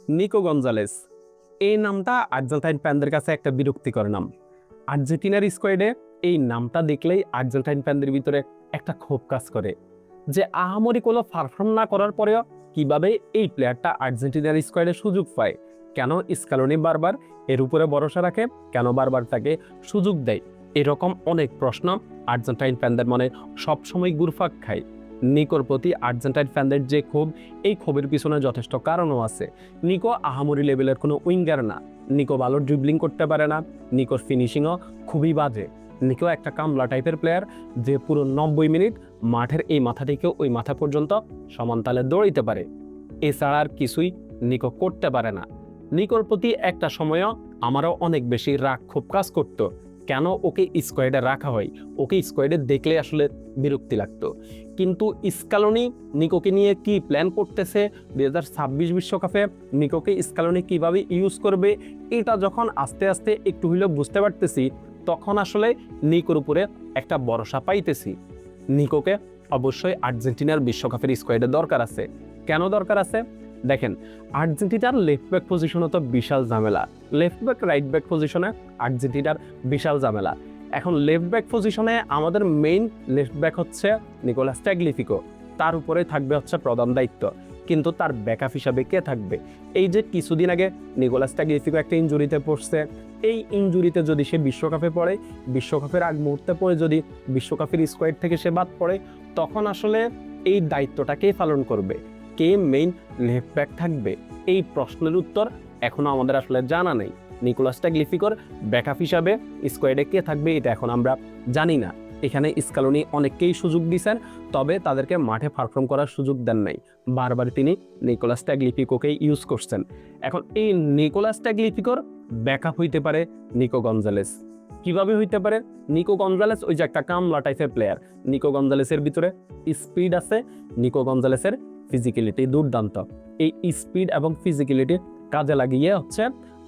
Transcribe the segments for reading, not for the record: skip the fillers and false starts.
Nico Gonzalez এই নামটা Argentine ফ্যানদের কাছে একটা বিরক্তিকর নাম। আর্জেন্টিনার স্কোয়াডে এই নামটা দেখলেই আর্জেন্টাইন ফ্যানদের ভিতরে একটা ক্ষোভ কাজ করে যে আহামরি কোনো পারফর্ম না করার পরেও কিভাবে এই প্লেয়ারটা আর্জেন্টিনার স্কোয়াডে সুযোগ পায়, কেন স্ক্যালোনি বারবার এর উপরে ভরসা রাখে, কেন বারবার তাকে সুযোগ দেয়, এরকম অনেক প্রশ্ন আর্জেন্টাইন ফ্যানদের মনে সবসময় ঘুরপাক খায়। নিকোর প্রতি আর্জেন্টাইন ফ্যানদের যে ক্ষোভ, এই ক্ষোভের পিছনে যথেষ্ট কারণও আছে। নিকো আহামরি লেভেলের কোনো উইঙ্গার না, নিকো ভালো ড্রিবলিং করতে পারে না, নিকোর ফিনিশিংও খুবই বাজে। নিকো একটা কামলা টাইপের প্লেয়ার যে পুরো 90 মিনিট মাঠের এই মাথা থেকে ওই মাথা পর্যন্ত সমান তালে দৌড়াইতে পারে, এছাড়া আর কিছুই নিকো করতে পারে না। নিকোর প্রতি একটা সময়ও আমারও অনেক বেশি রাগ ক্ষোভ কাজ করতো, কেন ওকে স্কোয়াডে রাখা হয়, ওকে স্কোয়াডে দেখলে আসলে বিরক্তি লাগতো। কিন্তু স্ক্যালোনি নিকোকে নিয়ে কি প্ল্যান করতেছে 2026 বিশ্বকাপে, নিকোকে স্ক্যালোনি কিভাবে ইউজ করবে, এটা যখন আস্তে আস্তে একটু হইলেও বুঝতে পারতেছি, তখন আসলে নিকোর উপরে একটা ভরসা পাইতেছি। নিকোকে অবশ্যই আর্জেন্টিনার বিশ্বকাপের স্কোয়াডে দরকার আছে। কেন দরকার আছে দেখেন, আর্জেন্টিনার লেফট ব্যাক পজিশনে তো বিশাল ঝামেলা, লেফট ব্যাক রাইট ব্যাক পজিশনে আর্জেন্টিনার বিশাল ঝামেলা। এখন লেফট ব্যাক পজিশনে আমাদের মেইন লেফট ব্যাক হচ্ছে নিকোলাস ট্যাগলিফিকো, তার উপরে থাকবে হচ্ছে প্রধান দায়িত্ব, কিন্তু তার ব্যাকআপ হিসাবে কে থাকবে? এই যে কিছুদিন আগে নিকোলাস ট্যাগলিফিকো একটা ইনজুরিতে পড়ছে, এই ইনজুরিতে যদি সে বিশ্বকাপে পড়ে, বিশ্বকাপের আগ মুহূর্তে পড়ে যদি বিশ্বকাপের স্কোয়াড থেকে সে বাদ পড়ে, তখন আসলে এই দায়িত্বটা কে পালন করবে? কে মেইন লেফট ব্যাক থাকবে? এই প্রশ্নের উত্তর এখনো আমাদের আসলে জানা নেই। নিকোলাস ট্যাগলিফিকোর ব্যাকআপ হিসাবে স্কোয়াডে কে থাকবে এটা এখন আমরা জানি না। এখানে স্ক্যালোনি অনেককেই সুযোগ দিয়েছেন, তবে তাদেরকে মাঠে পারফর্ম করার সুযোগ দেন নাই, বারবার তিনি নিকোলাস ট্যাগলিফিকোকে ইউজ করছেন। এখন এই নিকোলাস ট্যাগলিফিকোর ব্যাকআপ হইতে পারে নিকো গঞ্জালেস। কিভাবে হইতে পারে? নিকো গঞ্জালেস ওই যে একটা কামলা টাইপের প্লেয়ার, নিকো গঞ্জালেসের ভিতরে স্পিড আছে, নিকো গঞ্জালেসের ফিজিক্যালিটি দুর্দান্ত। এই স্পিড এবং ফিজিক্যালিটি কাজে লাগিয়ে হচ্ছে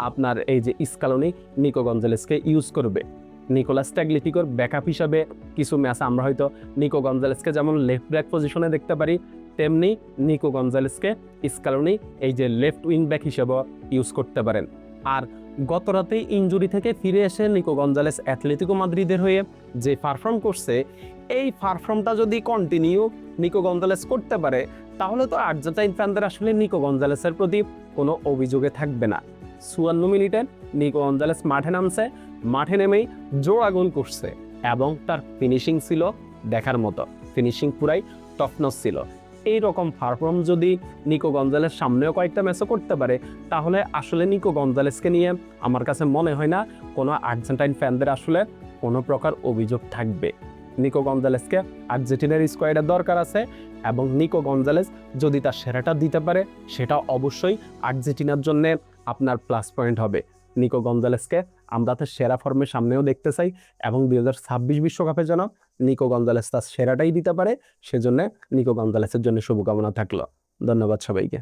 আপনার এই যে স্ক্যালোনি নিকো গঞ্জালেসকে ইউজ করবে। নিকোলাস ট্যাগলিফিকোর ব্যাকআপ হিসাবে কিছু ম্যাচ আমরা হয়তো নিকো গঞ্জালেসকে যেমন লেফট ব্যাক পজিশনে দেখতে পারি, তেমনি নিকো গঞ্জালেসকে স্ক্যালোনি এই যে লেফট উইং ব্যাক হিসেবে ইউজ করতে পারেন। আর গত রাতেই ইনজুরি থেকে ফিরে এসে নিকো গঞ্জালেস অ্যাথলেটিকো মাদ্রিদের হয়ে যে পারফর্ম করছে, এই পারফর্মটা যদি কন্টিনিউ নিকো গঞ্জালেস করতে পারে, তাহলে তো আর্জেন্টাইন ফ্যানদের আসলে নিকো গঞ্জালেসের প্রতি কোনো অভিযোগে থাকবে না। 54 মিনিটে নিকো গঞ্জালেস মাঠে নামছে, মাঠে নেমেই জোড়া গোল করছে এবং তার ফিনিশিং ছিল দেখার মতো, ফিনিশিং পুরাই টপনচ ছিল। এইরকম পারফর্ম যদি নিকো গঞ্জালেস সামনেও কয়েকটা ম্যাচও করতে পারে, তাহলে আসলে নিকো গঞ্জালেসকে নিয়ে আমার কাছে মনে হয় না কোনো আর্জেন্টাইন ফ্যানদের আসলে কোনো প্রকার অভিযোগ থাকবে। নিকো গঞ্জালেসকে আর্জেন্টিনার স্কোয়াডে দরকার আছে, এবং নিকো গঞ্জালেস যদি তার সেরাটা দিতে পারে, সেটা অবশ্যই আর্জেন্টিনার জন্য আপনার প্লাস পয়েন্ট হবে। নিকো গঞ্জালেসকে আমরা তার সেরা ফর্মের সামনেও দেখতে চাই, এবং 2026 বিশ্বকাপে যেন নিকো গঞ্জালেস তার সেরাটাই দিতে পারে, সেজন্য নিকো গঞ্জালেসের জন্য শুভকামনা থাকলো। ধন্যবাদ সবাইকে।